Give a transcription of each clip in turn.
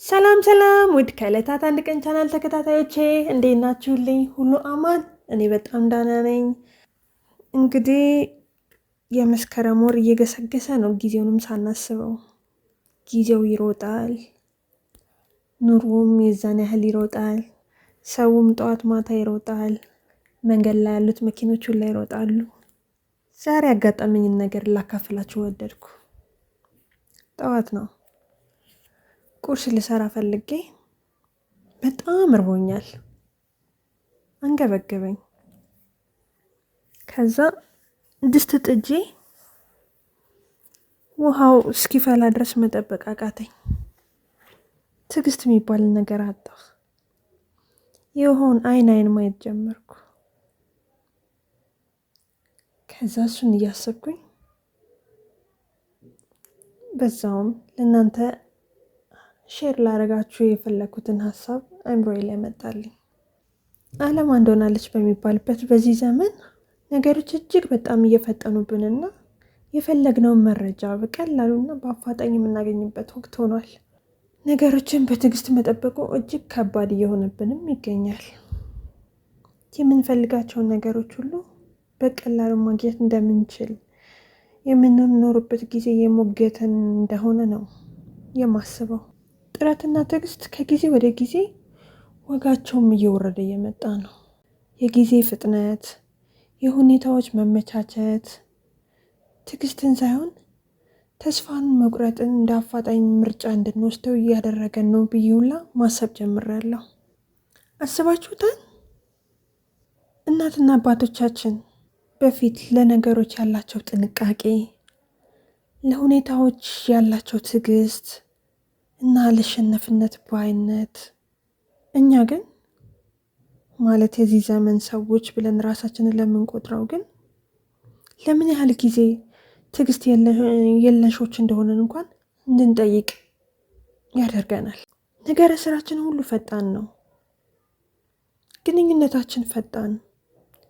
ሰላም ሰላም ውድ ከዕለታት አንድ ቀን ቻናል ተከታታዮቼ እንዴት ናችሁልኝ? ሁሉ አማን? እኔ በጣም ደህና ነኝ። እንግዲህ የመስከረም ወር እየገሰገሰ ነው። ጊዜውንም ሳናስበው ጊዜው ይሮጣል። ኑሮም የዛን ያህል ይሮጣል። ሰውም ጠዋት ማታ ይሮጣል። መንገድ ላይ ያሉት መኪኖች ሁላ ይሮጣሉ። ዛሬ ያጋጠመኝን ነገር ላካፍላችሁ ወደድኩ። ጠዋት ነው ቁርስ ልሰራ ፈልጌ በጣም እርቦኛል፣ አንገበገበኝ። ከዛ ድስት ጥጄ ውሃው እስኪፈላ ድረስ መጠበቅ አቃተኝ። ትዕግስት የሚባል ነገር አጣሁ። የውሃውን አይን ማየት ጀመርኩ። ከዛ እሱን እያሰብኩኝ በዛውም ለእናንተ ሼር ላደርጋችሁ የፈለኩትን ሀሳብ አእምሮዬ ላይ መጣልኝ። ዓለም አንድ ሆናለች በሚባልበት በዚህ ዘመን ነገሮች እጅግ በጣም እየፈጠኑብንና የፈለግነውን መረጃ በቀላሉና በአፋጣኝ የምናገኝበት ወቅት ሆኗል። ነገሮችን በትዕግስት መጠበቁ እጅግ ከባድ እየሆነብንም ይገኛል። የምንፈልጋቸውን ነገሮች ሁሉ በቀላሉ ማግኘት እንደምንችል የምንኖርበት ጊዜ የሞገተን እንደሆነ ነው የማስበው። ጥረትና ትዕግስት ከጊዜ ወደ ጊዜ ዋጋቸውም እየወረደ እየመጣ ነው። የጊዜ ፍጥነት፣ የሁኔታዎች መመቻቸት ትዕግስትን ሳይሆን ተስፋን መቁረጥን እንደ አፋጣኝ ምርጫ እንድንወስደው እያደረገን ነው ብዬ ሁላ ማሰብ ጀምሬያለሁ። አስባችሁታል? እናትና አባቶቻችን በፊት ለነገሮች ያላቸው ጥንቃቄ፣ ለሁኔታዎች ያላቸው ትዕግስት እና ለሸነፍነት ባይነት፣ እኛ ግን ማለት የዚህ ዘመን ሰዎች ብለን ራሳችንን ለምንቆጥረው ግን ለምን ያህል ጊዜ ትዕግስት የለሾች እንደሆነን እንኳን እንድንጠይቅ ያደርገናል። ነገረ ስራችን ሁሉ ፈጣን ነው። ግንኙነታችን ፈጣን፣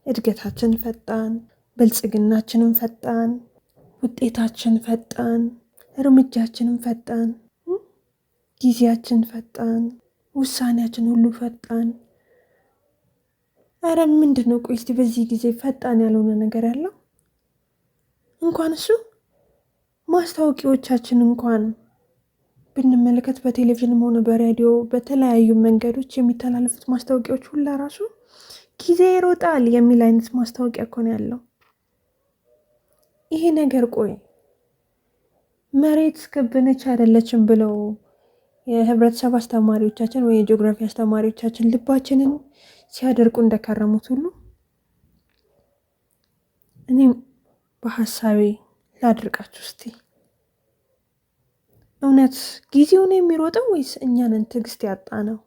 እድገታችን ፈጣን፣ ብልጽግናችንም ፈጣን፣ ውጤታችን ፈጣን፣ እርምጃችንም ፈጣን፣ ጊዜያችን ፈጣን፣ ውሳኔያችን ሁሉ ፈጣን። አረ ምንድነው? ቆይ እስቲ በዚህ ጊዜ ፈጣን ያልሆነ ነገር ያለው? እንኳን እሱ ማስታወቂያዎቻችን እንኳን ብንመለከት በቴሌቪዥንም ሆነ በሬዲዮ በተለያዩ መንገዶች የሚተላለፉት ማስታወቂያዎች ሁላ ራሱ ጊዜ ይሮጣል የሚል አይነት ማስታወቂያ እኮ ነው ያለው። ይሄ ነገር ቆይ መሬት ክብ ነች አይደለችም ብለው የህብረተሰብ አስተማሪዎቻችን ወይ የጂኦግራፊ አስተማሪዎቻችን ልባችንን ሲያደርቁ እንደከረሙት ሁሉ እኔም በሀሳቤ ላድርቃችሁ እስቲ። እውነት ጊዜውን የሚሮጠው ወይስ እኛ ነን ትዕግስት ያጣ ነው?